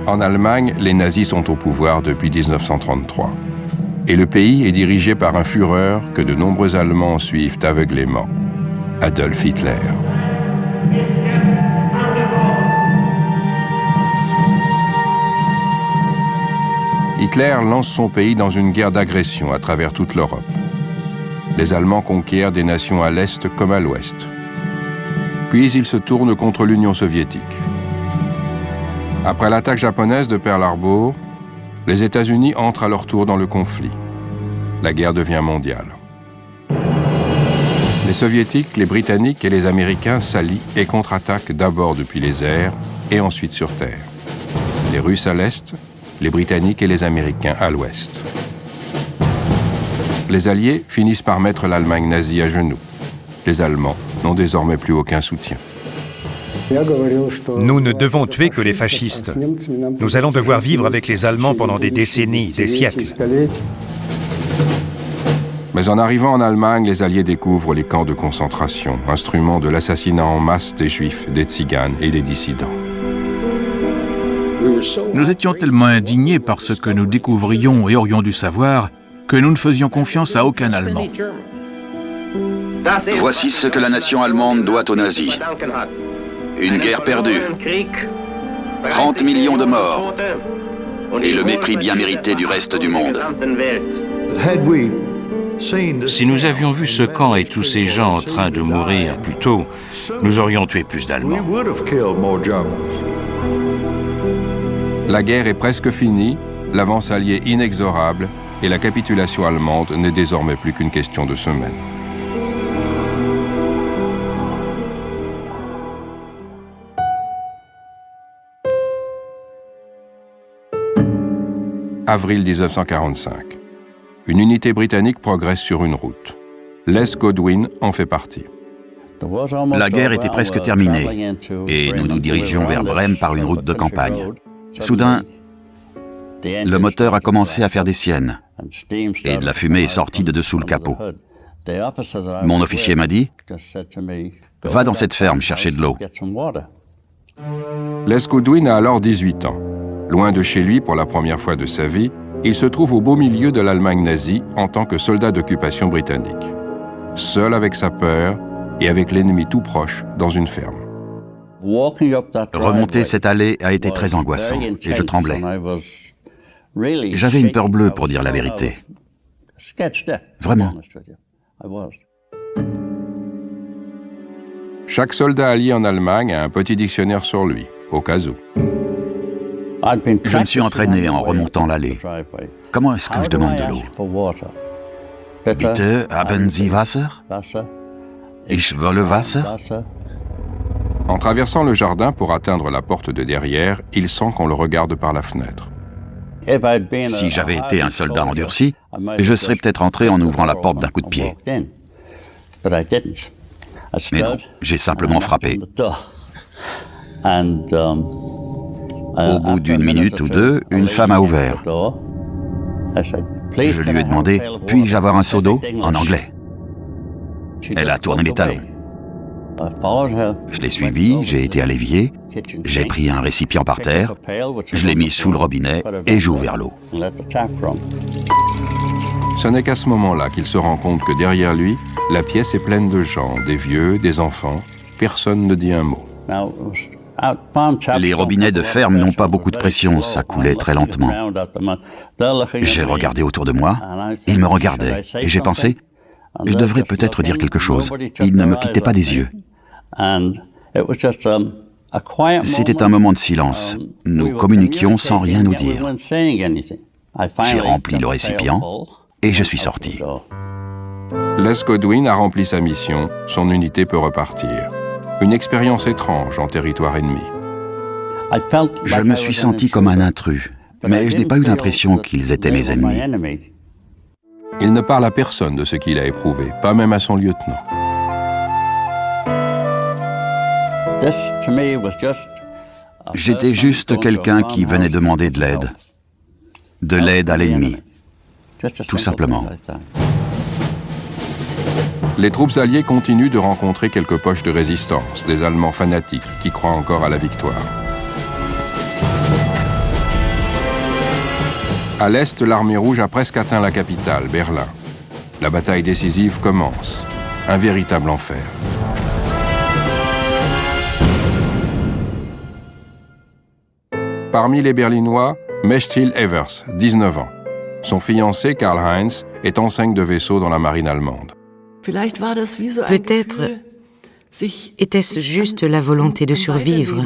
En Allemagne, les nazis sont au pouvoir depuis 1933. Et le pays est dirigé par un Führer que de nombreux Allemands suivent aveuglément, Adolf Hitler. Hitler lance son pays dans une guerre d'agression à travers toute l'Europe. Les Allemands conquièrent des nations à l'Est comme à l'Ouest. Puis ils se tournent contre l'Union soviétique. Après l'attaque japonaise de Pearl Harbor, les États-Unis entrent à leur tour dans le conflit. La guerre devient mondiale. Les Soviétiques, les Britanniques et les Américains s'allient et contre-attaquent d'abord depuis les airs et ensuite sur terre. Les Russes à l'Est, les Britanniques et les Américains à l'Ouest. Les Alliés finissent par mettre l'Allemagne nazie à genoux. Les Allemands n'ont désormais plus aucun soutien. Nous ne devons tuer que les fascistes. Nous allons devoir vivre avec les Allemands pendant des décennies, des siècles. Mais en arrivant en Allemagne, les Alliés découvrent les camps de concentration, instruments de l'assassinat en masse des Juifs, des Tziganes et des dissidents. Nous étions tellement indignés par ce que nous découvrions et aurions dû savoir que nous ne faisions confiance à aucun Allemand. Voici ce que la nation allemande doit aux nazis. Une guerre perdue, 30 millions de morts et le mépris bien mérité du reste du monde. Si nous avions vu ce camp et tous ces gens en train de mourir plus tôt, nous aurions tué plus d'Allemands. La guerre est presque finie, l'avance alliée inexorable et la capitulation allemande n'est désormais plus qu'une question de semaines. Avril 1945. Une unité britannique progresse sur une route. Les Godwin en fait partie. La guerre était presque terminée et nous nous dirigions vers Brême par une route de campagne. Soudain, le moteur a commencé à faire des siennes et de la fumée est sortie de dessous le capot. Mon officier m'a dit « Va dans cette ferme chercher de l'eau ». Les Godwin a alors 18 ans. Loin de chez lui pour la première fois de sa vie, il se trouve au beau milieu de l'Allemagne nazie en tant que soldat d'occupation britannique. Seul avec sa peur et avec l'ennemi tout proche dans une ferme. Remonter cette allée a été très angoissant et je tremblais. J'avais une peur bleue pour dire la vérité. Vraiment. Chaque soldat allié en Allemagne a un petit dictionnaire sur lui, au cas où. Je me suis entraîné en remontant l'allée. Comment est-ce que je demande de l'eau? Bitte, haben Sie Wasser? Ich wolle Wasser? En traversant le jardin pour atteindre la porte de derrière, il sent qu'on le regarde par la fenêtre. Si j'avais été un soldat endurci, je serais peut-être entré en ouvrant la porte d'un coup de pied. Mais non, j'ai simplement frappé. Au bout d'une minute ou deux, une femme a ouvert. Je lui ai demandé « Puis-je avoir un seau d'eau ?» en anglais. Elle a tourné les talons. Je l'ai suivie, j'ai été à l'évier, j'ai pris un récipient par terre, je l'ai mis sous le robinet et j'ai ouvert l'eau. Ce n'est qu'à ce moment-là qu'il se rend compte que derrière lui, la pièce est pleine de gens, des vieux, des enfants. Personne ne dit un mot. Les robinets de ferme n'ont pas beaucoup de pression, ça coulait très lentement. J'ai regardé autour de moi, ils me regardaient, et j'ai pensé, je devrais peut-être dire quelque chose. Ils ne me quittaient pas des yeux. C'était un moment de silence. Nous communiquions sans rien nous dire. J'ai rempli le récipient et je suis sorti. Les Godwin a rempli sa mission, son unité peut repartir. Une expérience étrange en territoire ennemi. Je me suis senti comme un intrus, mais je n'ai pas eu l'impression qu'ils étaient mes ennemis. Il ne parle à personne de ce qu'il a éprouvé, pas même à son lieutenant. J'étais juste quelqu'un qui venait demander de l'aide. De l'aide à l'ennemi. Tout simplement. Les troupes alliées continuent de rencontrer quelques poches de résistance, des Allemands fanatiques qui croient encore à la victoire. À l'est, l'armée rouge a presque atteint la capitale, Berlin. La bataille décisive commence. Un véritable enfer. Parmi les Berlinois, Mechtil Evers, 19 ans. Son fiancé, Karl-Heinz, est enseigne de vaisseau dans la marine allemande. Peut-être était-ce juste la volonté de survivre,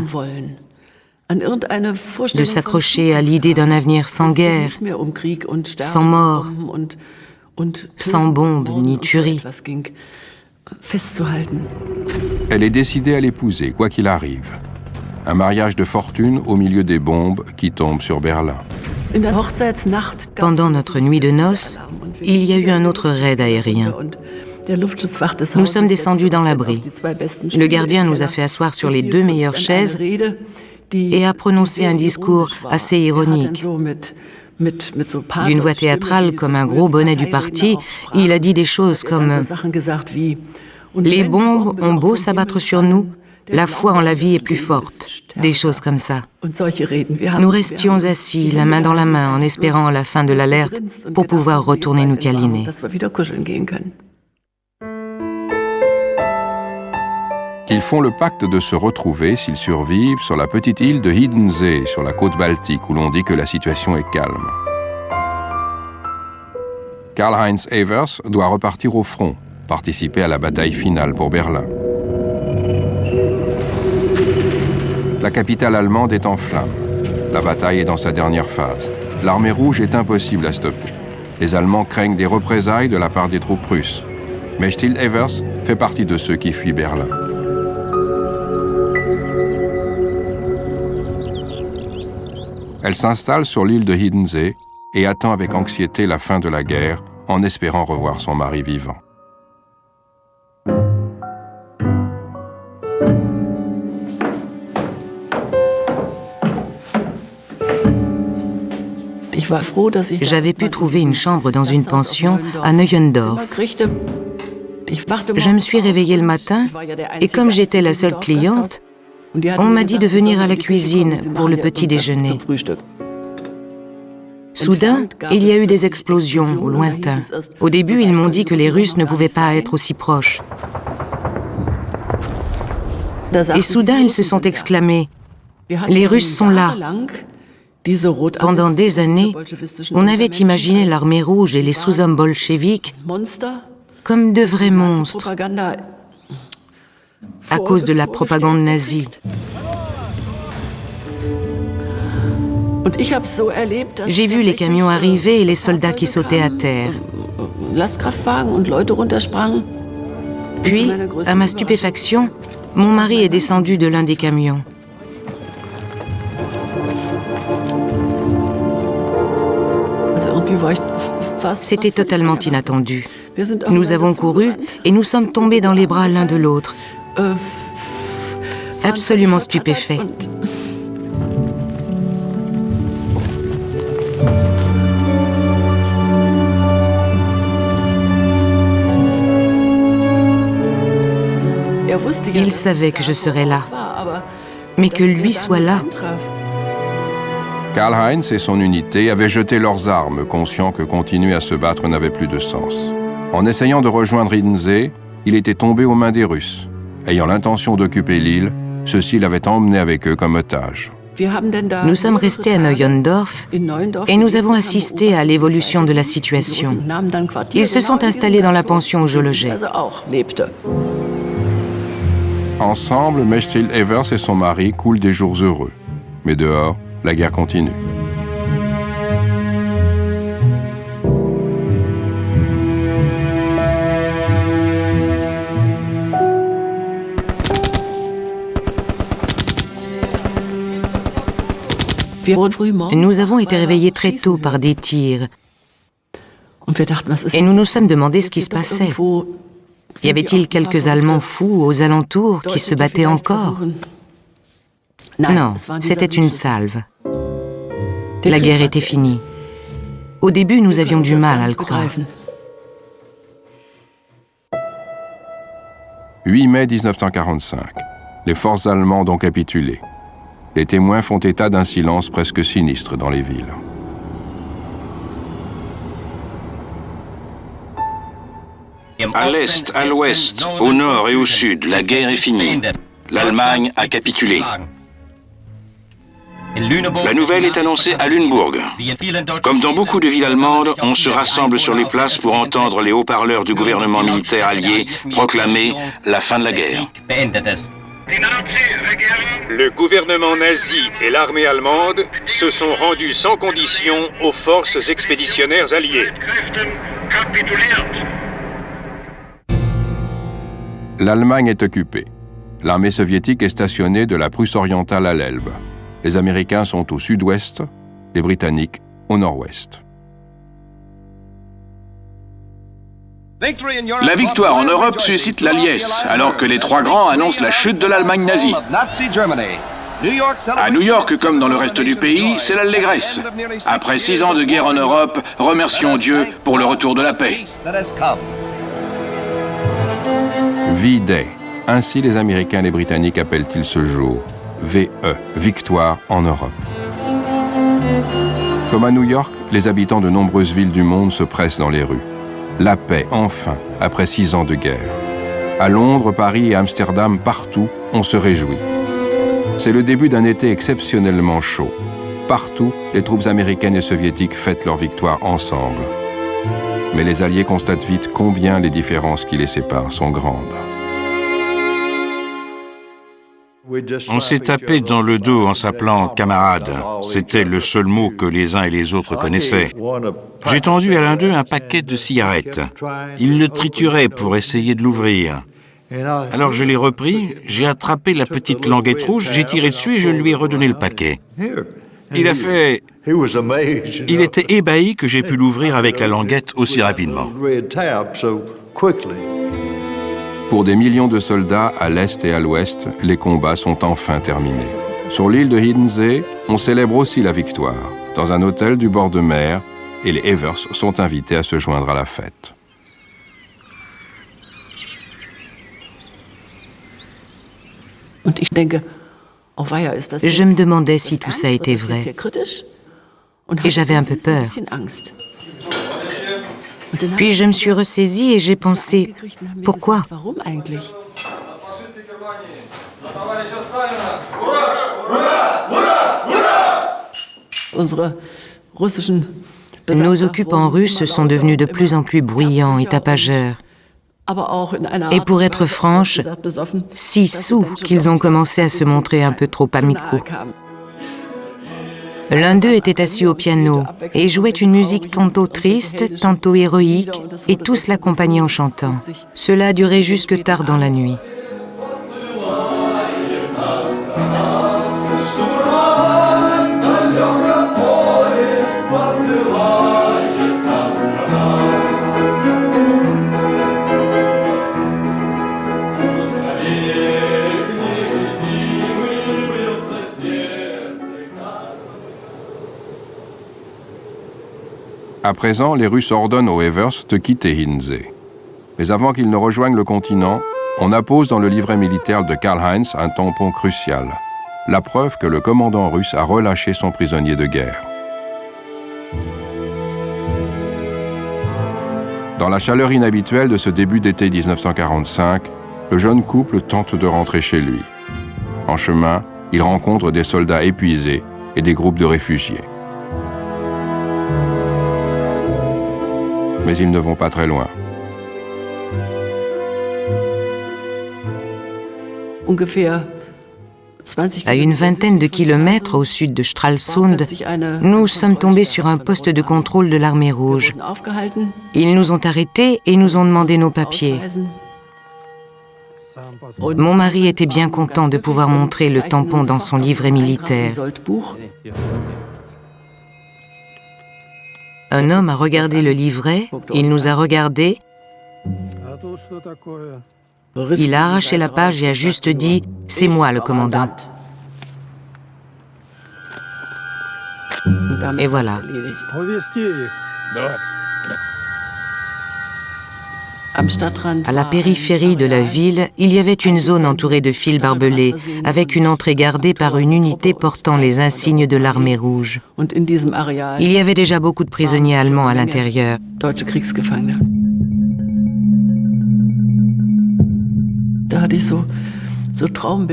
de s'accrocher à l'idée d'un avenir sans guerre, sans mort, sans bombes ni tueries. Elle est décidée à l'épouser, quoi qu'il arrive. Un mariage de fortune au milieu des bombes qui tombent sur Berlin. Pendant notre nuit de noces, il y a eu un autre raid aérien. Nous sommes descendus dans l'abri. Le gardien nous a fait asseoir sur les 2 meilleures chaises et a prononcé un discours assez ironique. D'une voix théâtrale comme un gros bonnet du parti, il a dit des choses comme « Les bombes ont beau s'abattre sur nous, la foi en la vie est plus forte », des choses comme ça. Nous restions assis, la main dans la main, en espérant la fin de l'alerte pour pouvoir retourner nous câliner. Ils font le pacte de se retrouver, s'ils survivent, sur la petite île de Hiddensee, sur la côte baltique, où l'on dit que la situation est calme. Karl-Heinz Evers doit repartir au front, participer à la bataille finale pour Berlin. La capitale allemande est en flammes. La bataille est dans sa dernière phase. L'armée rouge est impossible à stopper. Les Allemands craignent des représailles de la part des troupes russes. Mechtil Evers fait partie de ceux qui fuient Berlin. Elle s'installe sur l'île de Hiddensee et attend avec anxiété la fin de la guerre en espérant revoir son mari vivant. J'avais pu trouver une chambre dans une pension à Neuendorf. Je me suis réveillée le matin et comme j'étais la seule cliente, on m'a dit de venir à la cuisine pour le petit déjeuner. Soudain, il y a eu des explosions au lointain. Au début, ils m'ont dit que les Russes ne pouvaient pas être aussi proches. Et soudain, ils se sont exclamés « Les Russes sont là !» Pendant des années, on avait imaginé l'armée rouge et les sous-hommes bolcheviques comme de vrais monstres à cause de la propagande nazie. J'ai vu les camions arriver et les soldats qui sautaient à terre. Puis, à ma stupéfaction, mon mari est descendu de l'un des camions. C'était totalement inattendu. Nous avons couru et nous sommes tombés dans les bras l'un de l'autre, absolument stupéfaits. Il savait que je serais là, mais que lui soit là. Karl-Heinz et son unité avaient jeté leurs armes, conscients que continuer à se battre n'avait plus de sens. En essayant de rejoindre Hiddensee, il était tombé aux mains des Russes. Ayant l'intention d'occuper l'île, ceux-ci l'avaient emmené avec eux comme otage. Nous sommes restés à Neuendorf et nous avons assisté à l'évolution de la situation. Ils se sont installés dans la pension où je logeais. Ensemble, Mechtil Evers et son mari coulent des jours heureux. Mais dehors, la guerre continue. Nous avons été réveillés très tôt par des tirs. Et nous nous sommes demandé ce qui se passait. Y avait-il quelques Allemands fous aux alentours qui se battaient encore? Non, c'était une salve. La guerre était finie. Au début, nous avions du mal à le croire. 8 mai 1945. Les forces allemandes ont capitulé. Les témoins font état d'un silence presque sinistre dans les villes. À l'est, à l'ouest, au nord et au sud, la guerre est finie. L'Allemagne a capitulé. La nouvelle est annoncée à Lunebourg. Comme dans beaucoup de villes allemandes, on se rassemble sur les places pour entendre les haut-parleurs du gouvernement militaire allié proclamer la fin de la guerre. Le gouvernement nazi et l'armée allemande se sont rendus sans condition aux forces expéditionnaires alliées. L'Allemagne est occupée. L'armée soviétique est stationnée de la Prusse orientale à l'Elbe. Les Américains sont au sud-ouest, les Britanniques au nord-ouest. La victoire en Europe suscite la liesse, alors que les trois grands annoncent la chute de l'Allemagne nazie. À New York, comme dans le reste du pays, c'est l'allégresse. Après 6 ans de guerre en Europe, remercions Dieu pour le retour de la paix. V-Day. Ainsi les Américains et les Britanniques appellent-ils ce jour. V-E, victoire en Europe. Comme à New York, les habitants de nombreuses villes du monde se pressent dans les rues. La paix, enfin, après 6 ans de guerre. À Londres, Paris et Amsterdam, partout, on se réjouit. C'est le début d'un été exceptionnellement chaud. Partout, les troupes américaines et soviétiques fêtent leur victoire ensemble. Mais les Alliés constatent vite combien les différences qui les séparent sont grandes. On s'est tapé dans le dos en s'appelant camarades. C'était le seul mot que les uns et les autres connaissaient. J'ai tendu à l'un d'eux un paquet de cigarettes. Il le triturait pour essayer de l'ouvrir. Alors je l'ai repris, j'ai attrapé la petite languette rouge, j'ai tiré dessus et je lui ai redonné le paquet. Il a fait... Il était ébahi que j'ai pu l'ouvrir avec la languette aussi rapidement. Pour des millions de soldats à l'est et à l'ouest, les combats sont enfin terminés. Sur l'île de Hiddensee, on célèbre aussi la victoire, dans un hôtel du bord de mer, et les Evers sont invités à se joindre à la fête. Je me demandais si tout ça était vrai. Et j'avais un peu peur. Puis je me suis ressaisie et j'ai pensé, pourquoi ? Nos occupants russes sont devenus de plus en plus bruyants et tapageurs. Et pour être franche, si saouls qu'ils ont commencé à se montrer un peu trop amicaux. L'un d'eux était assis au piano et jouait une musique tantôt triste, tantôt héroïque, et tous l'accompagnaient en chantant. Cela a duré jusque tard dans la nuit. À présent, les Russes ordonnent aux Evers de quitter Hiddensee. Mais avant qu'ils ne rejoignent le continent, on appose dans le livret militaire de Karl-Heinz un tampon crucial, la preuve que le commandant russe a relâché son prisonnier de guerre. Dans la chaleur inhabituelle de ce début d'été 1945, le jeune couple tente de rentrer chez lui. En chemin, il rencontre des soldats épuisés et des groupes de réfugiés. Mais ils ne vont pas très loin. À une vingtaine de kilomètres au sud de Stralsund, nous sommes tombés sur un poste de contrôle de l'armée rouge. Ils nous ont arrêtés et nous ont demandé nos papiers. Mon mari était bien content de pouvoir montrer le tampon dans son livret militaire. Un homme a regardé le livret, il nous a regardés, il a arraché la page et a juste dit « C'est moi le commandant ». Et voilà. À la périphérie de la ville, il y avait une zone entourée de fils barbelés, avec une entrée gardée par une unité portant les insignes de l'armée rouge. Il y avait déjà beaucoup de prisonniers allemands à l'intérieur.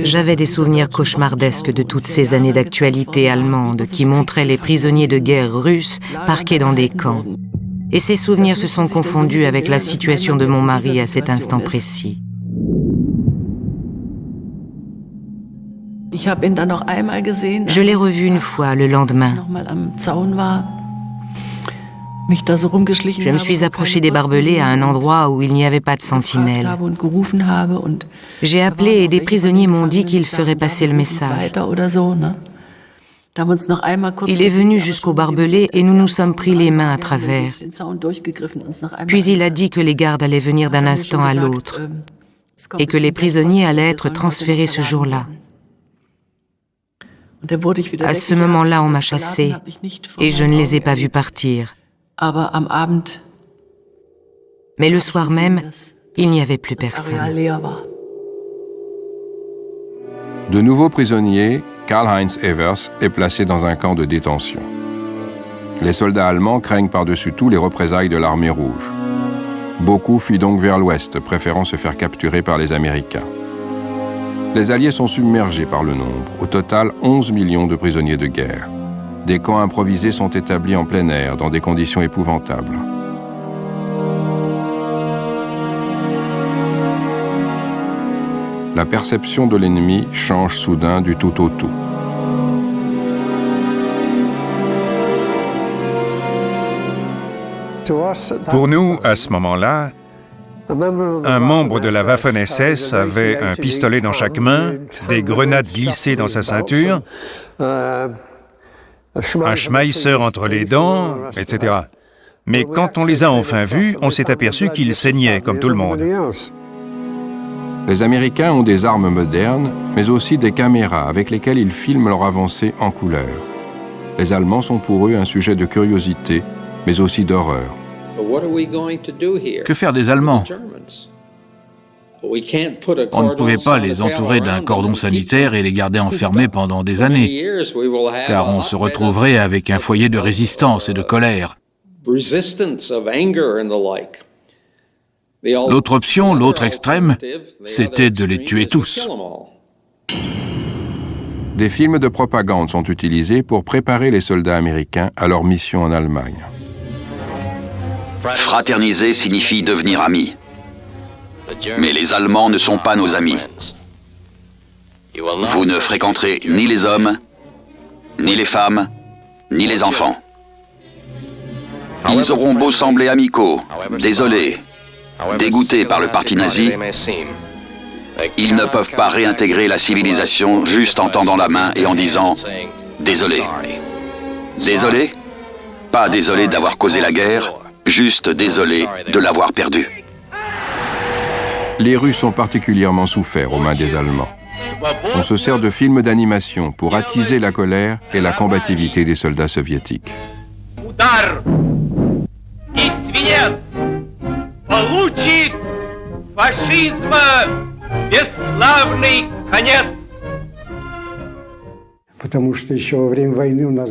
J'avais des souvenirs cauchemardesques de toutes ces années d'actualité allemande qui montraient les prisonniers de guerre russes parqués dans des camps. Et ces souvenirs se sont confondus avec la situation de mon mari à cet instant précis. Je l'ai revu une fois le lendemain. Je me suis approchée des barbelés à un endroit où il n'y avait pas de sentinelle. J'ai appelé et des prisonniers m'ont dit qu'ils feraient passer le message. Il est venu jusqu'au barbelé et nous nous sommes pris les mains à travers. Puis il a dit que les gardes allaient venir d'un instant à l'autre et que les prisonniers allaient être transférés ce jour-là. À ce moment-là, on m'a chassée et je ne les ai pas vus partir. Mais le soir même, il n'y avait plus personne. De nouveaux prisonniers, Karl-Heinz Evers est placé dans un camp de détention. Les soldats allemands craignent par-dessus tout les représailles de l'armée rouge. Beaucoup fuient donc vers l'ouest, préférant se faire capturer par les Américains. Les Alliés sont submergés par le nombre. Au total, 11 millions de prisonniers de guerre. Des camps improvisés sont établis en plein air, dans des conditions épouvantables. La perception de l'ennemi change soudain du tout au tout. Pour nous, à ce moment-là, un membre de la Waffen-SS avait un pistolet dans chaque main, des grenades glissées dans sa ceinture, un Schmeisser entre les dents, etc. Mais quand on les a enfin vus, on s'est aperçu qu'ils saignaient, comme tout le monde. Les Américains ont des armes modernes, mais aussi des caméras avec lesquelles ils filment leur avancée en couleur. Les Allemands sont pour eux un sujet de curiosité, mais aussi d'horreur. Que faire des Allemands? On ne pouvait pas les entourer d'un cordon sanitaire et les garder enfermés pendant des années, car on se retrouverait avec un foyer de résistance et de colère. L'autre option, l'autre extrême, c'était de les tuer tous. Des films de propagande sont utilisés pour préparer les soldats américains à leur mission en Allemagne. Fraterniser signifie devenir amis. Mais les Allemands ne sont pas nos amis. Vous ne fréquenterez ni les hommes, ni les femmes, ni les enfants. Ils auront beau sembler amicaux, désolés, dégoûtés par le parti nazi, ils ne peuvent pas réintégrer la civilisation juste en tendant la main et en disant « désolé ». Désolé? Pas désolé d'avoir causé la guerre, juste désolé de l'avoir perdue. Les Russes ont particulièrement souffert aux mains des Allemands. On se sert de films d'animation pour attiser la colère et la combativité des soldats soviétiques.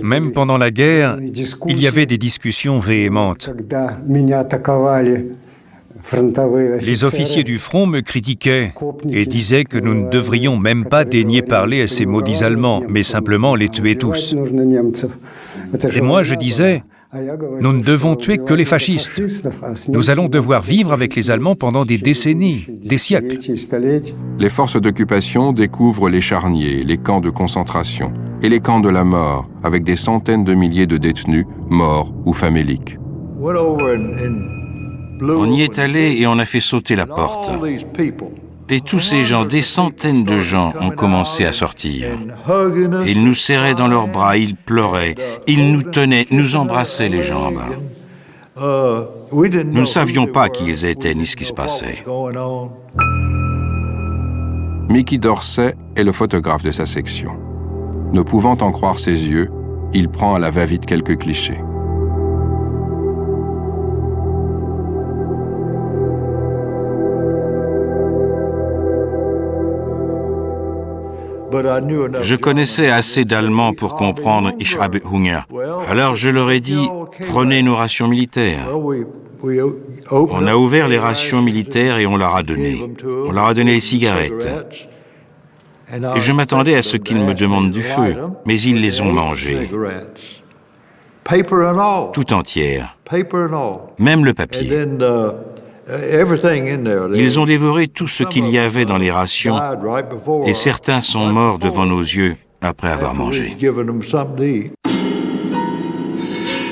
Même pendant la guerre, il y avait des discussions véhémentes. Les officiers du front me critiquaient et disaient que nous ne devrions même pas daigner parler à ces maudits Allemands, mais simplement les tuer tous. Et moi, je disais, nous ne devons tuer que les fascistes. Nous allons devoir vivre avec les Allemands pendant des décennies, des siècles. Les forces d'occupation découvrent les charniers, les camps de concentration et les camps de la mort, avec des centaines de milliers de détenus, morts ou faméliques. On y est allé et on a fait sauter la porte. Et tous ces gens, des centaines de gens, ont commencé à sortir. Ils nous serraient dans leurs bras, ils pleuraient, ils nous tenaient, nous embrassaient les jambes. Nous ne savions pas qui ils étaient ni ce qui se passait. Mickey Dorsey est le photographe de sa section. Ne pouvant en croire ses yeux, il prend à la va-vite quelques clichés. Je connaissais assez d'allemand pour comprendre Ich habe Hunger. Alors je leur ai dit, prenez nos rations militaires. On a ouvert les rations militaires et on leur a donné. On leur a donné les cigarettes. Et je m'attendais à ce qu'ils me demandent du feu, mais ils les ont mangées. Tout entières. Même le papier. Ils ont dévoré tout ce qu'il y avait dans les rations et certains sont morts devant nos yeux après avoir mangé.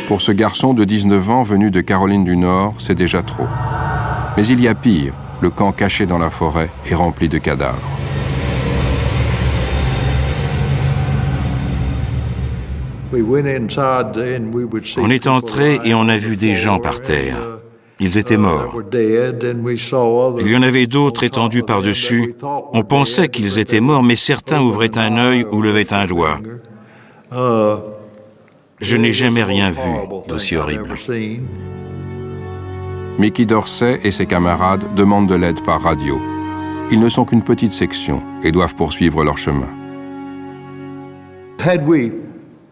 Pour ce garçon de 19 ans venu de Caroline du Nord, c'est déjà trop. Mais il y a pire, le camp caché dans la forêt est rempli de cadavres. On est entré et on a vu des gens par terre. Ils étaient morts. Il y en avait d'autres étendus par-dessus. On pensait qu'ils étaient morts, mais certains ouvraient un œil ou levaient un doigt. Je n'ai jamais rien vu d'aussi horrible. Mickey Dorsey et ses camarades demandent de l'aide par radio. Ils ne sont qu'une petite section et doivent poursuivre leur chemin.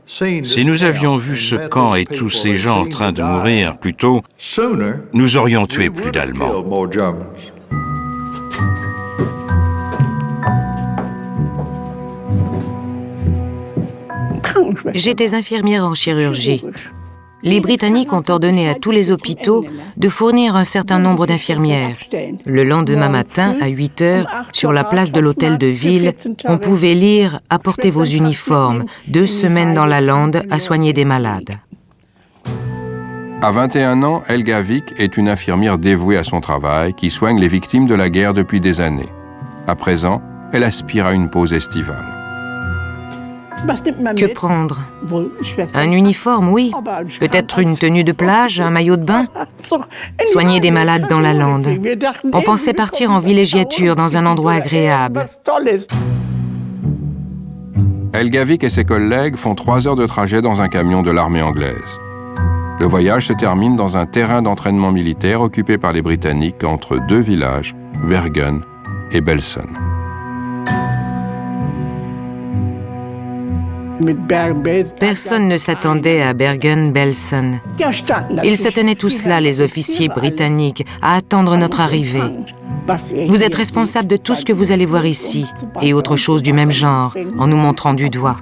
Si nous avions vu ce camp et tous ces gens en train de mourir plus tôt, nous aurions tué plus d'Allemands. J'étais infirmière en chirurgie. Les Britanniques ont ordonné à tous les hôpitaux de fournir un certain nombre d'infirmières. Le lendemain matin, à 8 heures, sur la place de l'hôtel de ville, on pouvait lire « Apportez vos uniformes, 2 semaines dans la lande à soigner des malades ». À 21 ans, Helga Wick est une infirmière dévouée à son travail qui soigne les victimes de la guerre depuis des années. À présent, elle aspire à une pause estivale. Que prendre? Un uniforme, oui. Peut-être une tenue de plage, un maillot de bain. Soigner des malades dans la lande. On pensait partir en villégiature dans un endroit agréable. Helga Wick et ses collègues font 3 heures de trajet dans un camion de l'armée anglaise. Le voyage se termine dans un terrain d'entraînement militaire occupé par les Britanniques entre 2 villages, Bergen et Belsen. Personne ne s'attendait à Bergen-Belsen. Ils se tenaient tous là, les officiers britanniques, à attendre notre arrivée. Vous êtes responsable de tout ce que vous allez voir ici, et autre chose du même genre, en nous montrant du doigt.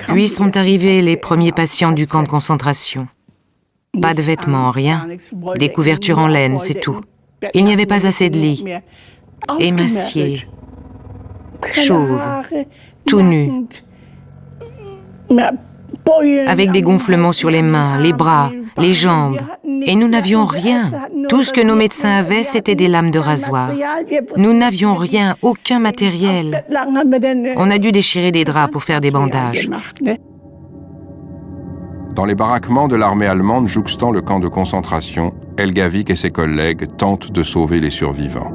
Puis sont arrivés les premiers patients du camp de concentration. Pas de vêtements, rien. Des couvertures en laine, c'est tout. Il n'y avait pas assez de lits. Émaciés, chauves, tout nus, avec des gonflements sur les mains, les bras, les jambes. Et nous n'avions rien. Tout ce que nos médecins avaient, c'était des lames de rasoir. Nous n'avions rien, aucun matériel. On a dû déchirer des draps pour faire des bandages. Dans les baraquements de l'armée allemande jouxtant le camp de concentration, Helga Wick et ses collègues tentent de sauver les survivants.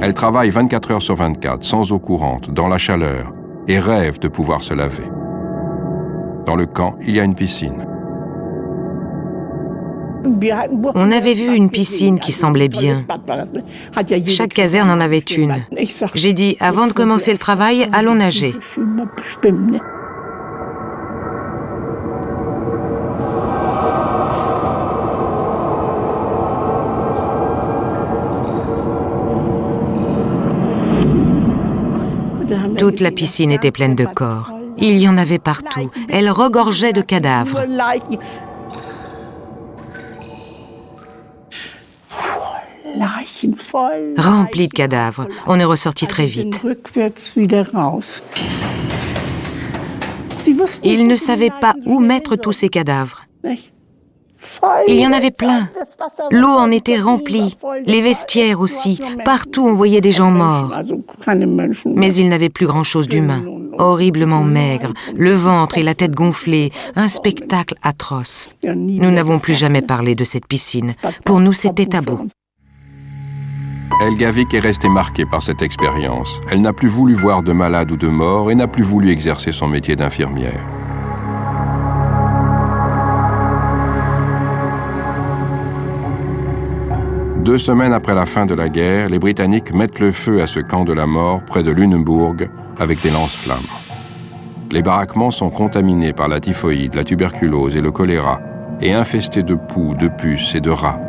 Elle travaille 24 heures sur 24, sans eau courante, dans la chaleur, et rêve de pouvoir se laver. Dans le camp, il y a une piscine. On avait vu une piscine qui semblait bien. Chaque caserne en avait une. J'ai dit, avant de commencer le travail, allons nager. Toute la piscine était pleine de corps. Il y en avait partout. Elle regorgeait de cadavres. Remplie de cadavres. On est ressorti très vite. Ils ne savaient pas où mettre tous ces cadavres. Il y en avait plein. L'eau en était remplie, les vestiaires aussi. Partout, on voyait des gens morts. Mais ils n'avaient plus grand-chose d'humain. Horriblement maigres, le ventre et la tête gonflés. Un spectacle atroce. Nous n'avons plus jamais parlé de cette piscine. Pour nous, c'était tabou. Helga Wick est restée marquée par cette expérience. Elle n'a plus voulu voir de malades ou de morts et n'a plus voulu exercer son métier d'infirmière. Deux semaines après la fin de la guerre, les Britanniques mettent le feu à ce camp de la mort près de Lunenburg avec des lance-flammes. Les baraquements sont contaminés par la typhoïde, la tuberculose et le choléra, et infestés de poux, de puces et de rats.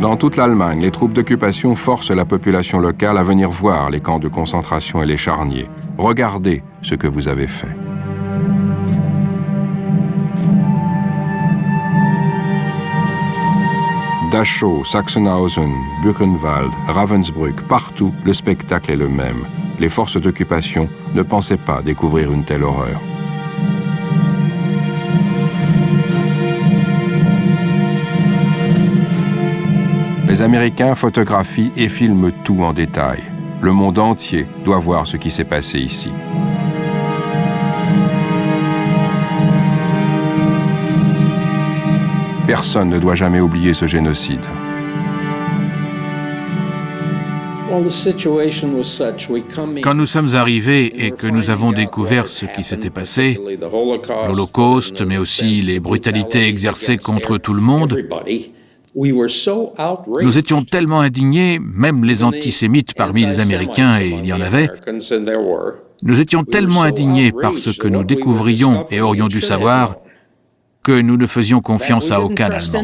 Dans toute l'Allemagne, les troupes d'occupation forcent la population locale à venir voir les camps de concentration et les charniers. Regardez ce que vous avez fait. Dachau, Sachsenhausen, Buchenwald, Ravensbrück, partout, le spectacle est le même. Les forces d'occupation ne pensaient pas découvrir une telle horreur. Les Américains photographient et filment tout en détail. Le monde entier doit voir ce qui s'est passé ici. Personne ne doit jamais oublier ce génocide. Quand nous sommes arrivés et que nous avons découvert ce qui s'était passé, l'Holocauste, mais aussi les brutalités exercées contre tout le monde, nous étions tellement indignés, même les antisémites parmi les Américains, et il y en avait, nous étions tellement indignés par ce que nous découvrions et aurions dû savoir que nous ne faisions confiance à aucun Allemand.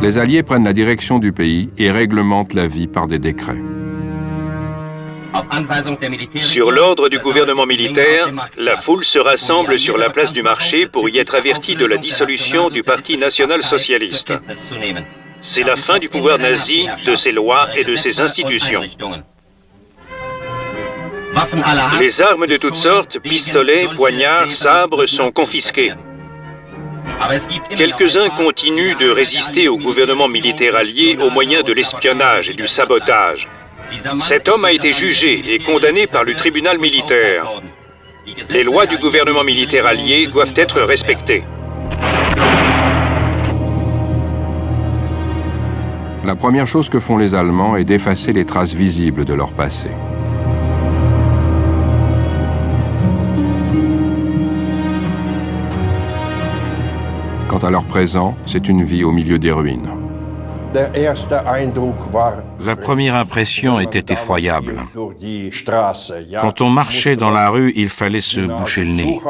Les Alliés prennent la direction du pays et réglementent la vie par des décrets. Sur l'ordre du gouvernement militaire, la foule se rassemble sur la place du marché pour y être avertie de la dissolution du Parti national-socialiste. C'est la fin du pouvoir nazi, de ses lois et de ses institutions. Les armes de toutes sortes, pistolets, poignards, sabres, sont confisquées. Quelques-uns continuent de résister au gouvernement militaire allié au moyen de l'espionnage et du sabotage. Cet homme a été jugé et condamné par le tribunal militaire. Les lois du gouvernement militaire allié doivent être respectées. La première chose que font les Allemands est d'effacer les traces visibles de leur passé. Quant à leur présent, c'est une vie au milieu des ruines. La première impression était effroyable. Quand on marchait dans la rue, il fallait se boucher le nez.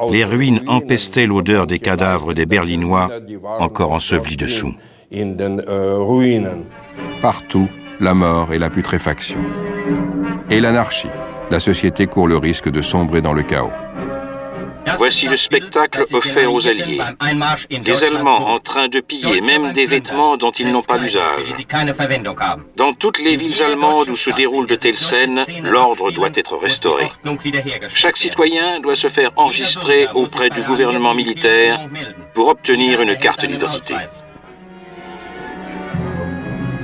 Les ruines empestaient l'odeur des cadavres des Berlinois encore ensevelis dessous. Partout, la mort et la putréfaction. Et l'anarchie. La société court le risque de sombrer dans le chaos. Voici le spectacle offert aux Alliés. Des Allemands en train de piller même des vêtements dont ils n'ont pas d'usage. Dans toutes les villes allemandes où se déroulent de telles scènes, l'ordre doit être restauré. Chaque citoyen doit se faire enregistrer auprès du gouvernement militaire pour obtenir une carte d'identité.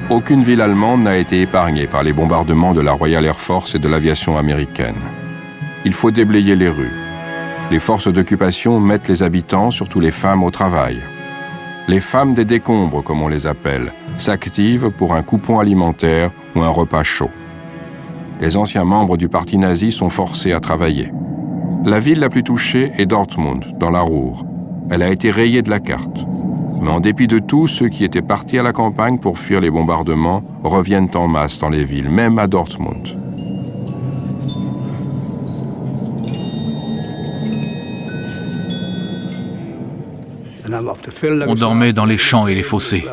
Aucune ville allemande n'a été épargnée par les bombardements de la Royal Air Force et de l'aviation américaine. Il faut déblayer les rues. Les forces d'occupation mettent les habitants, surtout les femmes, au travail. Les femmes des décombres, comme on les appelle, s'activent pour un coupon alimentaire ou un repas chaud. Les anciens membres du parti nazi sont forcés à travailler. La ville la plus touchée est Dortmund, dans la Ruhr. Elle a été rayée de la carte. Mais en dépit de tout, ceux qui étaient partis à la campagne pour fuir les bombardements reviennent en masse dans les villes, même à Dortmund. On dormait dans les champs et les fossés.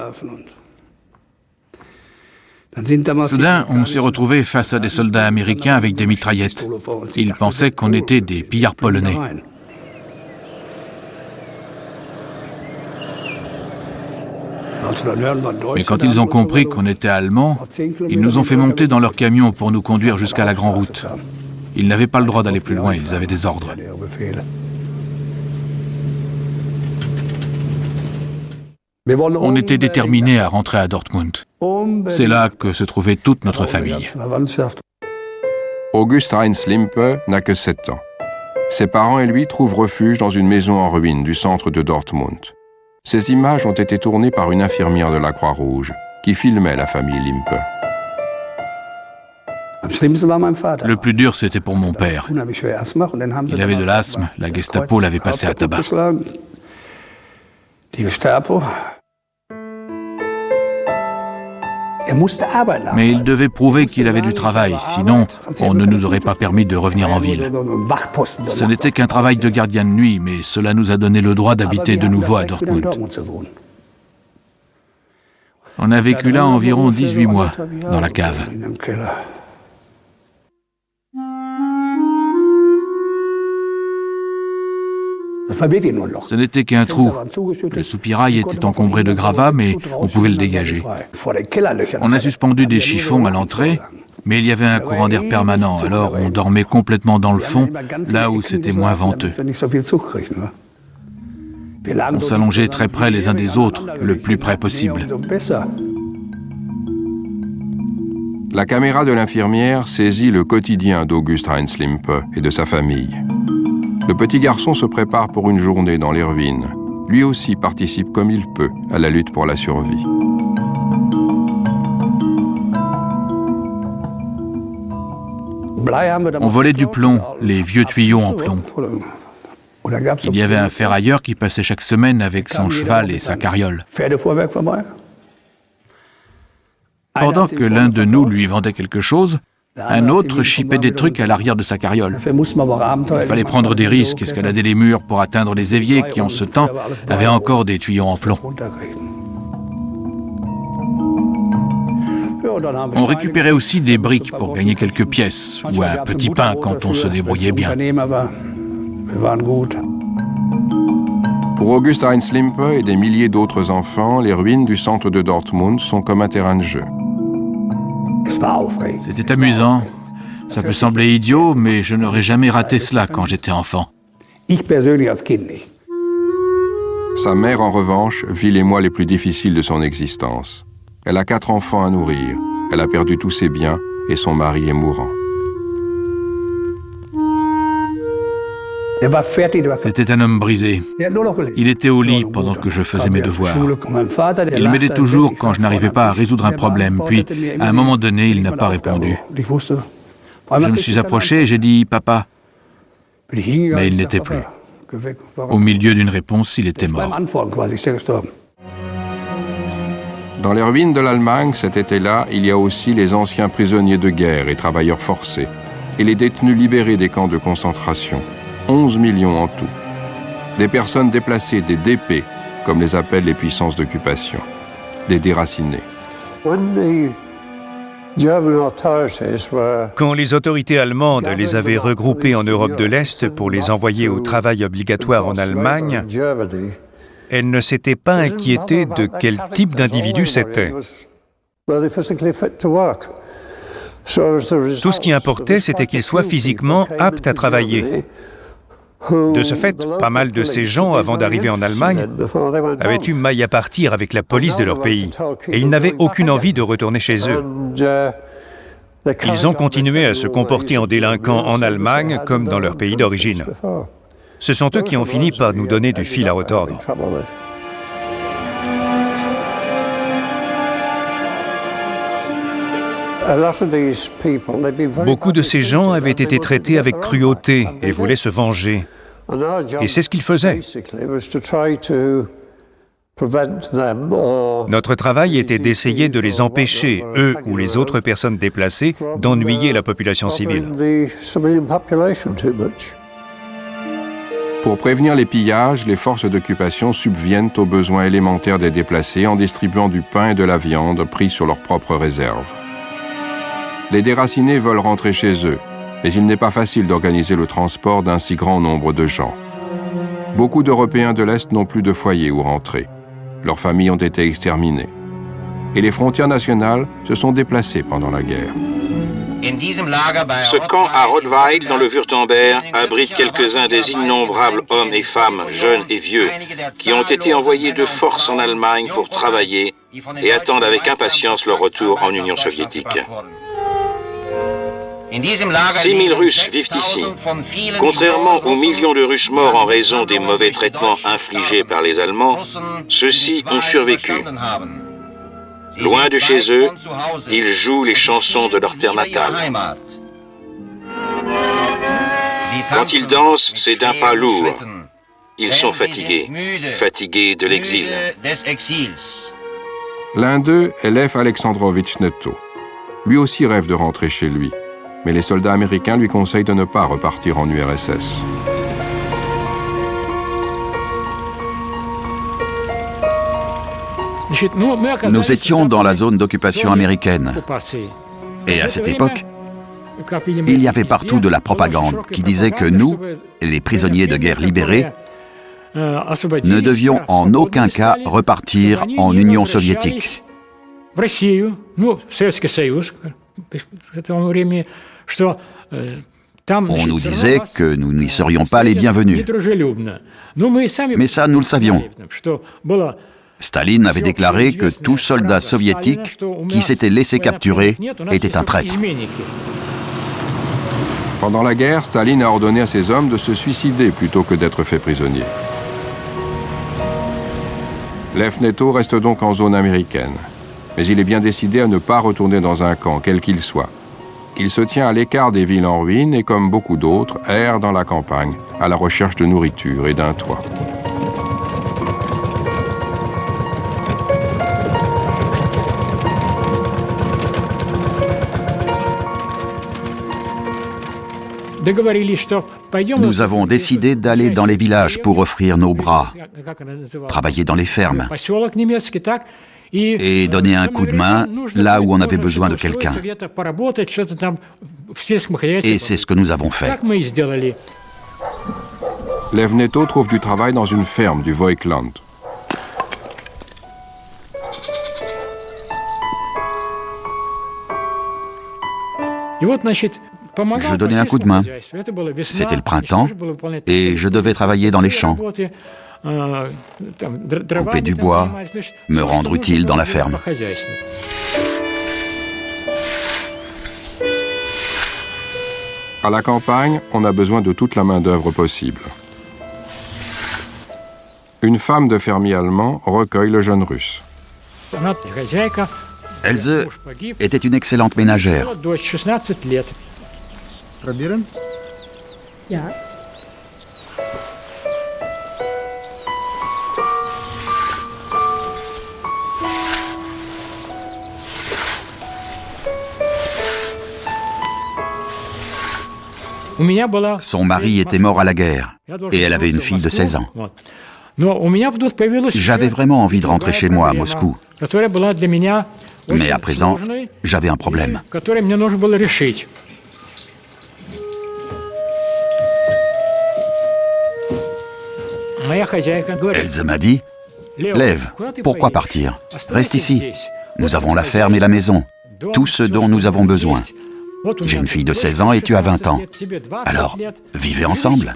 Soudain, on s'est retrouvés face à des soldats américains avec des mitraillettes. Ils pensaient qu'on était des pillards polonais. Mais quand ils ont compris qu'on était allemands, ils nous ont fait monter dans leur camion pour nous conduire jusqu'à la Grande Route. Ils n'avaient pas le droit d'aller plus loin, ils avaient des ordres. On était déterminés à rentrer à Dortmund. C'est là que se trouvait toute notre famille. August Heinz Limpe n'a que 7 ans. Ses parents et lui trouvent refuge dans une maison en ruine du centre de Dortmund. Ces images ont été tournées par une infirmière de la Croix-Rouge qui filmait la famille Limpe. Le plus dur, c'était pour mon père. Il avait de l'asthme, la Gestapo l'avait passé à tabac. Mais il devait prouver qu'il avait du travail, sinon on ne nous aurait pas permis de revenir en ville. Ce n'était qu'un travail de gardien de nuit, mais cela nous a donné le droit d'habiter de nouveau à Dortmund. On a vécu là environ 18 mois, dans la cave. Ce n'était qu'un trou. Le soupirail était encombré de gravats, mais on pouvait le dégager. On a suspendu des chiffons à l'entrée, mais il y avait un courant d'air permanent, alors on dormait complètement dans le fond, là où c'était moins venteux. On s'allongeait très près les uns des autres, le plus près possible. La caméra de l'infirmière saisit le quotidien d'August Heinz Limpe et de sa famille. Le petit garçon se prépare pour une journée dans les ruines. Lui aussi participe comme il peut à la lutte pour la survie. On volait du plomb, les vieux tuyaux en plomb. Il y avait un ferrailleur qui passait chaque semaine avec son cheval et sa carriole. Pendant que l'un de nous lui vendait quelque chose, un autre chipait des trucs à l'arrière de sa carriole. Il fallait prendre des risques, escalader les murs pour atteindre les éviers qui, en ce temps, avaient encore des tuyaux en plomb. On récupérait aussi des briques pour gagner quelques pièces, ou un petit pain quand on se débrouillait bien. Pour August Heinz Limpe et des milliers d'autres enfants, les ruines du centre de Dortmund sont comme un terrain de jeu. C'était amusant. Ça peut sembler idiot, mais je n'aurais jamais raté cela quand j'étais enfant. Sa mère, en revanche, vit les mois les plus difficiles de son existence. Elle a 4 enfants à nourrir, elle a perdu tous ses biens et son mari est mourant. C'était un homme brisé. Il était au lit pendant que je faisais mes devoirs. Il m'aidait toujours quand je n'arrivais pas à résoudre un problème, puis à un moment donné, il n'a pas répondu. Je me suis approché et j'ai dit « Papa ». Mais il n'était plus. Au milieu d'une réponse, il était mort. Dans les ruines de l'Allemagne, cet été-là, il y a aussi les anciens prisonniers de guerre et travailleurs forcés, et les détenus libérés des camps de concentration. 11 millions en tout. Des personnes déplacées, des DP, comme les appellent les puissances d'occupation. Des déracinés. Quand les autorités allemandes les avaient regroupés en Europe de l'Est pour les envoyer au travail obligatoire en Allemagne, elles ne s'étaient pas inquiétées de quel type d'individu c'était. Tout ce qui importait, c'était qu'ils soient physiquement aptes à travailler. De ce fait, pas mal de ces gens, avant d'arriver en Allemagne, avaient eu maille à partir avec la police de leur pays, et ils n'avaient aucune envie de retourner chez eux. Ils ont continué à se comporter en délinquants en Allemagne comme dans leur pays d'origine. Ce sont eux qui ont fini par nous donner du fil à retordre. Beaucoup de ces gens avaient été traités avec cruauté et voulaient se venger. Et c'est ce qu'ils faisaient. Notre travail était d'essayer de les empêcher, eux ou les autres personnes déplacées, d'ennuyer la population civile. Pour prévenir les pillages, les forces d'occupation subviennent aux besoins élémentaires des déplacés en distribuant du pain et de la viande pris sur leurs propres réserves. Les déracinés veulent rentrer chez eux, mais il n'est pas facile d'organiser le transport d'un si grand nombre de gens. Beaucoup d'Européens de l'Est n'ont plus de foyer où rentrer. Leurs familles ont été exterminées. Et les frontières nationales se sont déplacées pendant la guerre. Ce camp à Rottweil, dans le Württemberg, abrite quelques-uns des innombrables hommes et femmes, jeunes et vieux, qui ont été envoyés de force en Allemagne pour travailler et attendent avec impatience leur retour en Union soviétique. 6 000 Russes vivent ici. Contrairement aux millions de Russes morts en raison des mauvais traitements infligés par les Allemands, ceux-ci ont survécu. Loin de chez eux, ils jouent les chansons de leur terre natale. Quand ils dansent, c'est d'un pas lourd. Ils sont fatigués, fatigués de l'exil. L'un d'eux est Lev Alexandrovitch Netto. Lui aussi rêve de rentrer chez lui, mais les soldats américains lui conseillent de ne pas repartir en URSS. Nous étions dans la zone d'occupation américaine. Et à cette époque, il y avait partout de la propagande qui disait que nous, les prisonniers de guerre libérés, ne devions en aucun cas repartir en Union soviétique. On nous disait que nous n'y serions pas les bienvenus. Mais ça, nous le savions. Staline avait déclaré que tout soldat soviétique qui s'était laissé capturer était un traître. Pendant la guerre, Staline a ordonné à ses hommes de se suicider plutôt que d'être faits prisonniers. Lev Netto reste donc en zone américaine, mais il est bien décidé à ne pas retourner dans un camp, quel qu'il soit. Il se tient à l'écart des villes en ruine et, comme beaucoup d'autres, erre dans la campagne, à la recherche de nourriture et d'un toit. Nous avons décidé d'aller dans les villages pour offrir nos bras, travailler dans les fermes et donner un coup de main là où on avait besoin de quelqu'un. Et c'est ce que nous avons fait. Lev Netto trouve du travail dans une ferme du Voigtland. Je donnais un coup de main. C'était le printemps et je devais travailler dans les champs, couper du bois, me rendre utile dans la ferme. À la campagne, on a besoin de toute la main-d'œuvre possible. Une femme de fermier allemand recueille le jeune russe. Else était une excellente ménagère. Son mari était mort à la guerre et elle avait une fille de 16 ans. J'avais vraiment envie de rentrer chez moi à Moscou. Mais à présent, j'avais un problème. Else m'a dit, « Lev, pourquoi partir? Reste ici. Nous avons la ferme et la maison, tout ce dont nous avons besoin. J'ai une fille de 16 ans et tu as 20 ans. Alors, vivez ensemble. »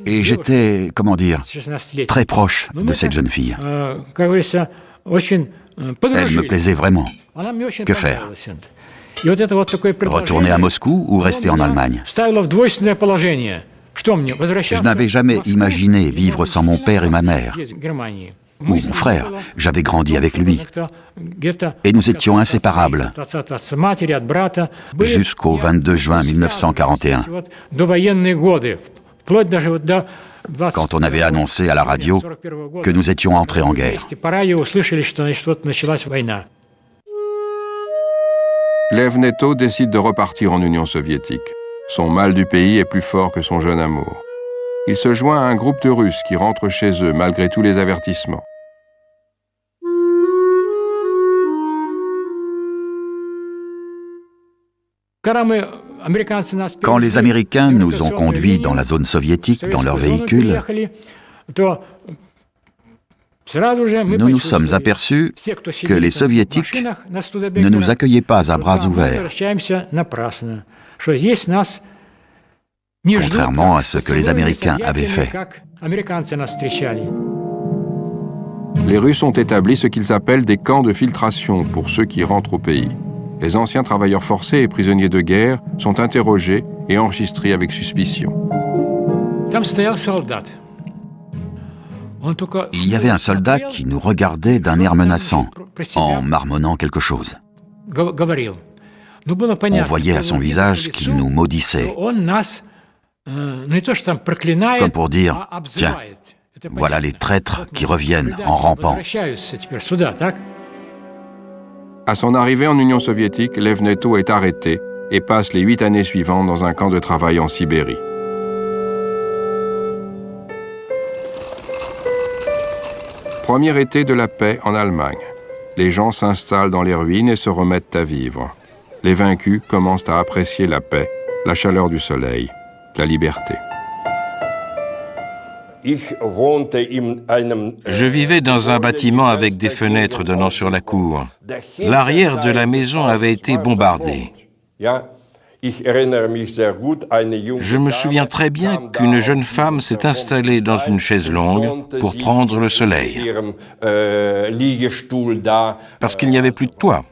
Et j'étais, comment dire, très proche de cette jeune fille. Elle me plaisait vraiment. Que faire? Retourner à Moscou ou rester en Allemagne? Je n'avais jamais imaginé vivre sans mon père et ma mère. Ou mon frère, j'avais grandi avec lui. Et nous étions inséparables jusqu'au 22 juin 1941. Quand on avait annoncé à la radio que nous étions entrés en guerre. Lev Netto décide de repartir en Union soviétique. Son mal du pays est plus fort que son jeune amour. Il se joint à un groupe de Russes qui rentrent chez eux malgré tous les avertissements. Quand les Américains nous ont conduits dans la zone soviétique dans leur véhicule, nous nous sommes aperçus que les Soviétiques ne nous accueillaient pas à bras ouverts, contrairement à ce que les Américains avaient fait. Les Russes ont établi ce qu'ils appellent des camps de filtration pour ceux qui rentrent au pays. Les anciens travailleurs forcés et prisonniers de guerre sont interrogés et enregistrés avec suspicion. Il y avait un soldat qui nous regardait d'un air menaçant, en marmonnant quelque chose. On voyait à son visage qu'il nous maudissait, comme pour dire « Tiens, voilà les traîtres qui reviennent en rampant ». À son arrivée en Union soviétique, Lev Neto est arrêté et passe les 8 années suivantes dans un camp de travail en Sibérie. Premier été de la paix en Allemagne. Les gens s'installent dans les ruines et se remettent à vivre. Les vaincus commencent à apprécier la paix, la chaleur du soleil, la liberté. Je vivais dans un bâtiment avec des fenêtres donnant sur la cour. L'arrière de la maison avait été bombardé. Je me souviens très bien qu'une jeune femme s'est installée dans une chaise longue pour prendre le soleil, parce qu'il n'y avait plus de toit.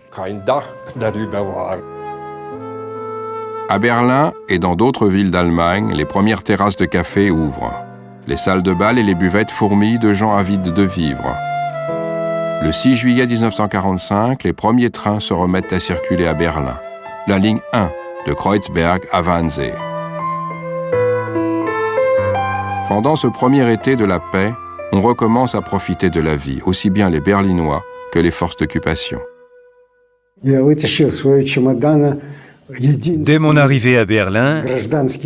À Berlin et dans d'autres villes d'Allemagne, les premières terrasses de café ouvrent. Les salles de bal et les buvettes fourmillent de gens avides de vivre. Le 6 juillet 1945, les premiers trains se remettent à circuler à Berlin. La ligne 1 de Kreuzberg à Wannsee. Pendant ce premier été de la paix, on recommence à profiter de la vie, aussi bien les Berlinois que les forces d'occupation. Dès mon arrivée à Berlin,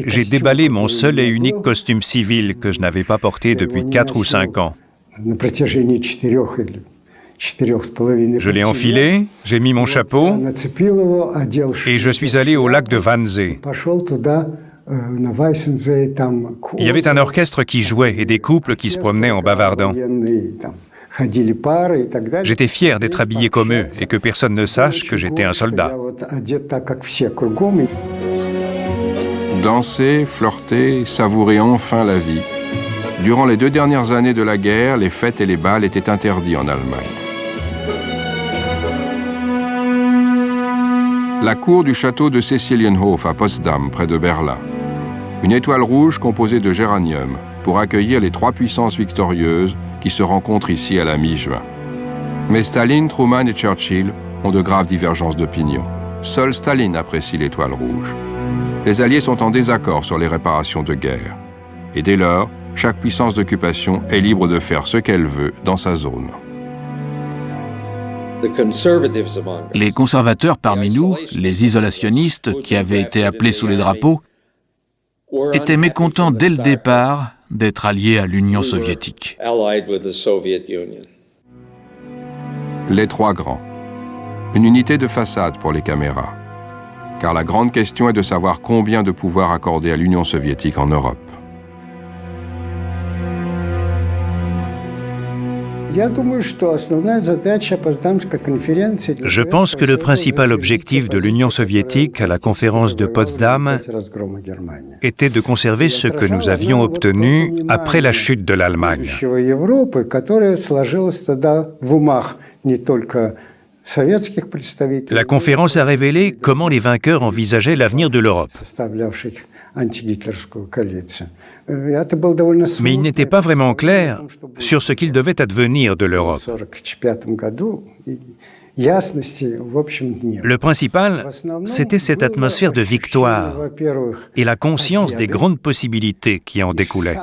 j'ai déballé mon seul et unique costume civil que je n'avais pas porté depuis 4 ou 5 ans. Je l'ai enfilé, j'ai mis mon chapeau et je suis allé au lac de Wannsee. Il y avait un orchestre qui jouait et des couples qui se promenaient en bavardant. J'étais fier d'être habillé comme eux et que personne ne sache que j'étais un soldat. Danser, flirter, savourer enfin la vie. Durant les 2 dernières années de la guerre, les fêtes et les bals étaient interdits en Allemagne. La cour du château de Cäcilienhof à Potsdam, près de Berlin. Une étoile rouge composée de géranium pour accueillir les 3 puissances victorieuses qui se rencontrent ici à la mi-juin. Mais Staline, Truman et Churchill ont de graves divergences d'opinion. Seul Staline apprécie l'étoile rouge. Les Alliés sont en désaccord sur les réparations de guerre. Et dès lors, chaque puissance d'occupation est libre de faire ce qu'elle veut dans sa zone. Les conservateurs parmi nous, les isolationnistes qui avaient été appelés sous les drapeaux, étaient mécontents dès le départ d'être alliés à l'Union soviétique. Les 3 grands. Une unité de façade pour les caméras. Car la grande question est de savoir combien de pouvoir accorder à l'Union soviétique en Europe. Je pense que le principal objectif de l'Union soviétique à la conférence de Potsdam était de conserver ce que nous avions obtenu après la chute de l'Allemagne. La conférence a révélé comment les vainqueurs envisageaient l'avenir de l'Europe. Mais il n'était pas vraiment clair sur ce qu'il devait advenir de l'Europe. Le principal, c'était cette atmosphère de victoire et la conscience des grandes possibilités qui en découlaient.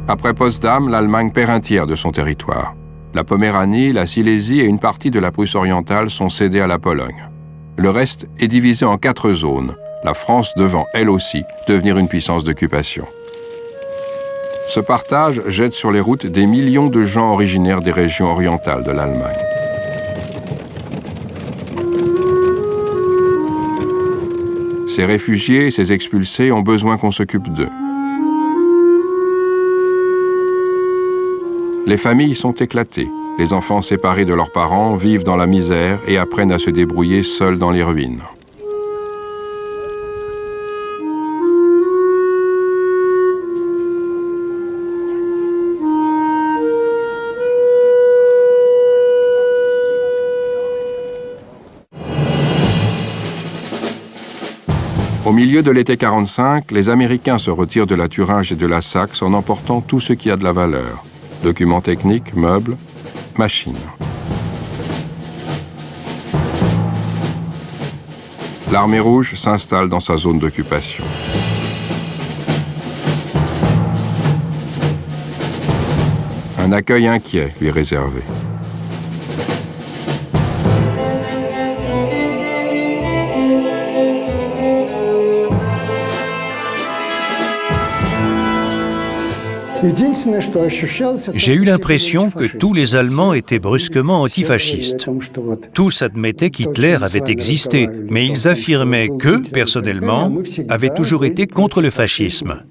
Après Potsdam, l'Allemagne perd un tiers de son territoire. La Poméranie, la Silésie et une partie de la Prusse orientale sont cédées à la Pologne. Le reste est divisé en 4 zones, la France devant, elle aussi, devenir une puissance d'occupation. Ce partage jette sur les routes des millions de gens originaires des régions orientales de l'Allemagne. Ces réfugiés et ces expulsés ont besoin qu'on s'occupe d'eux. Les familles sont éclatées. Les enfants séparés de leurs parents vivent dans la misère et apprennent à se débrouiller seuls dans les ruines. Au milieu de l'été 45, les Américains se retirent de la Thuringe et de la Saxe en emportant tout ce qui a de la valeur. Documents techniques, meubles, machines. L'armée rouge s'installe dans sa zone d'occupation. Un accueil inquiet lui est réservé. J'ai eu l'impression que tous les Allemands étaient brusquement antifascistes. Tous admettaient qu'Hitler avait existé, mais ils affirmaient que, personnellement, avaient toujours été contre le fascisme.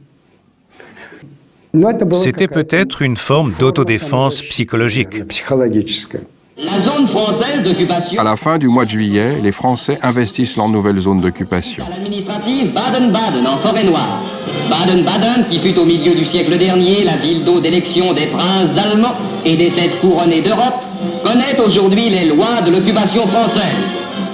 C'était peut-être une forme d'autodéfense psychologique. La zone française d'occupation... À la fin du mois de juillet, les Français investissent leur nouvelle zone d'occupation. L'administrative Baden-Baden en Forêt-Noire. Baden-Baden, qui fut au milieu du siècle dernier la ville d'eau d'élection des princes allemands et des têtes couronnées d'Europe, connaît aujourd'hui les lois de l'occupation française.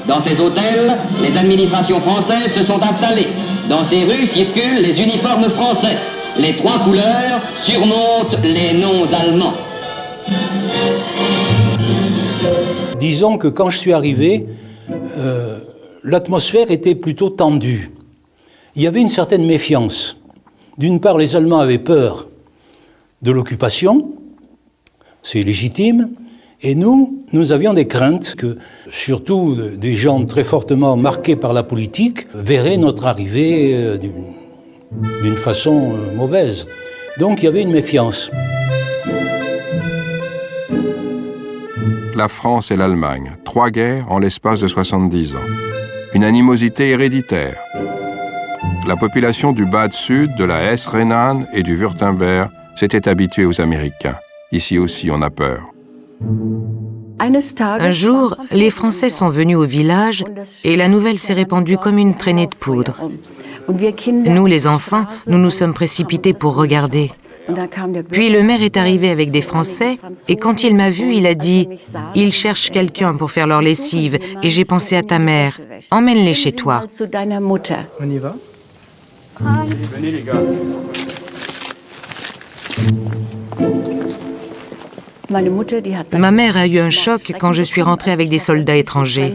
Dans ces hôtels, les administrations françaises se sont installées. Dans ces rues circulent les uniformes français. Les trois couleurs surmontent les noms allemands. Disons que quand je suis arrivé, l'atmosphère était plutôt tendue. Il y avait une certaine méfiance. D'une part, les Allemands avaient peur de l'occupation, c'est légitime, et nous avions des craintes que, surtout des gens très fortement marqués par la politique, verraient notre arrivée d'une façon mauvaise. Donc il y avait une méfiance. La France et l'Allemagne, 3 guerres en l'espace de 70 ans. Une animosité héréditaire. La population du Bade-Sud, de la Hesse-Rhénane et du Württemberg s'était habituée aux Américains. Ici aussi, on a peur. Un jour, les Français sont venus au village et la nouvelle s'est répandue comme une traînée de poudre. Nous, les enfants, nous nous sommes précipités pour regarder. Puis le maire est arrivé avec des Français et quand il m'a vu, il a dit « Ils cherchent quelqu'un pour faire leur lessive et j'ai pensé à ta mère. Emmène-les chez toi. » On y va? Venez les gars. Ma mère a eu un choc quand je suis rentrée avec des soldats étrangers.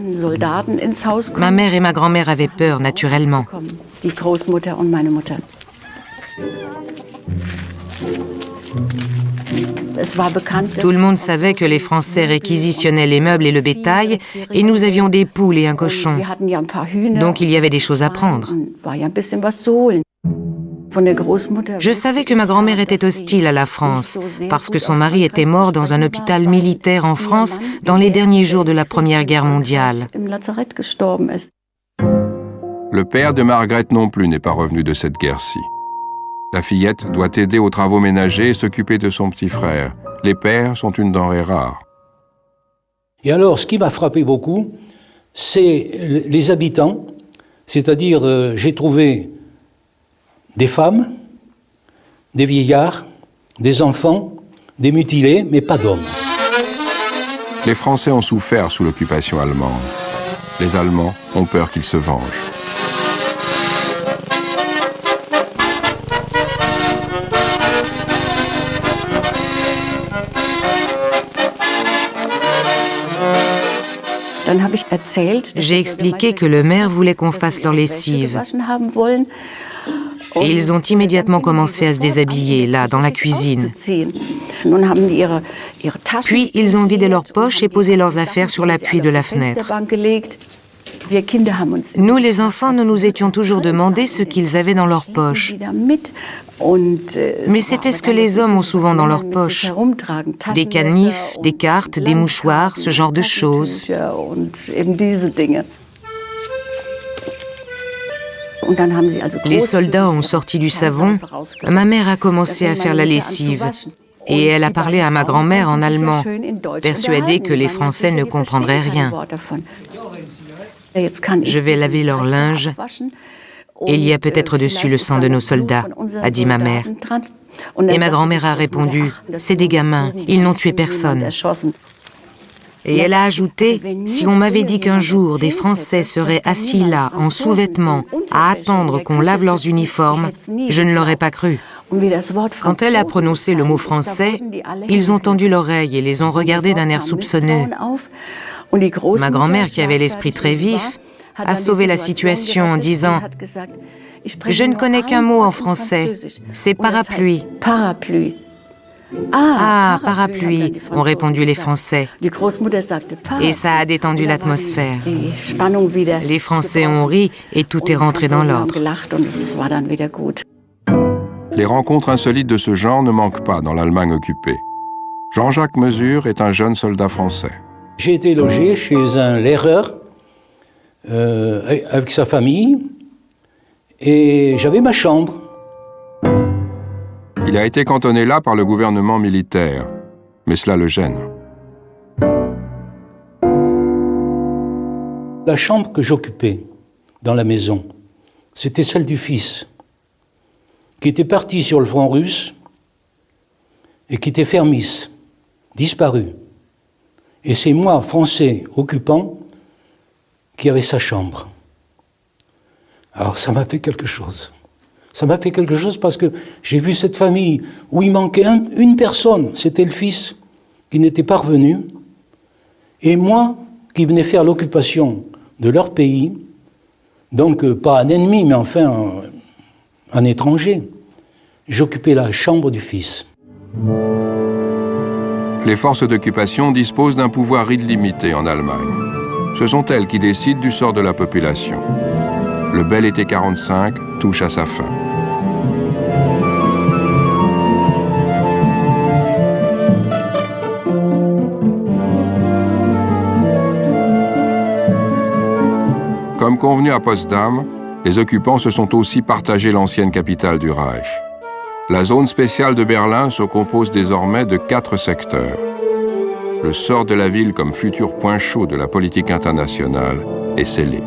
Ma mère et ma grand-mère avaient peur, naturellement. Tout le monde savait que les Français réquisitionnaient les meubles et le bétail, et nous avions des poules et un cochon. Donc il y avait des choses à prendre. Je savais que ma grand-mère était hostile à la France, parce que son mari était mort dans un hôpital militaire en France dans les derniers jours de la Première Guerre mondiale. Le père de Margaret non plus n'est pas revenu de cette guerre-ci. La fillette doit aider aux travaux ménagers et s'occuper de son petit frère. Les pères sont une denrée rare. Et alors, ce qui m'a frappé beaucoup, c'est les habitants, c'est-à-dire j'ai trouvé des femmes, des vieillards, des enfants, des mutilés, mais pas d'hommes. Les Français ont souffert sous l'occupation allemande. Les Allemands ont peur qu'ils se vengent. J'ai expliqué que le maire voulait qu'on fasse leur lessive. Et ils ont immédiatement commencé à se déshabiller, là, dans la cuisine. Puis, ils ont vidé leurs poches et posé leurs affaires sur l'appui de la fenêtre. Nous, les enfants, nous nous étions toujours demandé ce qu'ils avaient dans leurs poches. Mais c'était ce que les hommes ont souvent dans leurs poches. Des canifs, des cartes, des mouchoirs, ce genre de choses. Les soldats ont sorti du savon. Ma mère a commencé à faire la lessive. Et elle a parlé à ma grand-mère en allemand, persuadée que les Français ne comprendraient rien. Je vais laver leur linge. Et il y a peut-être dessus le sang de nos soldats, a dit ma mère. Et ma grand-mère a répondu, c'est des gamins, ils n'ont tué personne. Et elle a ajouté, « Si on m'avait dit qu'un jour des Français seraient assis là, en sous-vêtements, à attendre qu'on lave leurs uniformes, je ne l'aurais pas cru. » Quand elle a prononcé le mot français, ils ont tendu l'oreille et les ont regardés d'un air soupçonneux. Ma grand-mère, qui avait l'esprit très vif, a sauvé la situation en disant « Je ne connais qu'un mot en français, c'est parapluie. » Ah, parapluie, ont répondu les Français. Et ça a détendu l'atmosphère. Les Français ont ri et tout est rentré dans l'ordre. Les rencontres insolites de ce genre ne manquent pas dans l'Allemagne occupée. Jean-Jacques Mesure est un jeune soldat français. J'ai été logé chez un Lehrer avec sa famille et j'avais ma chambre. Il a été cantonné là par le gouvernement militaire, mais cela le gêne. La chambre que j'occupais dans la maison, c'était celle du fils, qui était parti sur le front russe et qui était fermice, disparu. Et c'est moi, Français, occupant, qui avait sa chambre. Alors ça m'a fait quelque chose. Ça m'a fait quelque chose parce que j'ai vu cette famille où il manquait une personne, c'était le fils, qui n'était pas revenu. Et moi, qui venais faire l'occupation de leur pays, donc pas un ennemi, mais enfin un étranger, j'occupais la chambre du fils. Les forces d'occupation disposent d'un pouvoir illimité en Allemagne. Ce sont elles qui décident du sort de la population. Le bel été 45 touche à sa fin. Comme convenu à Potsdam, les occupants se sont aussi partagé l'ancienne capitale du Reich. La zone spéciale de Berlin se compose désormais de 4 secteurs. Le sort de la ville comme futur point chaud de la politique internationale est scellé.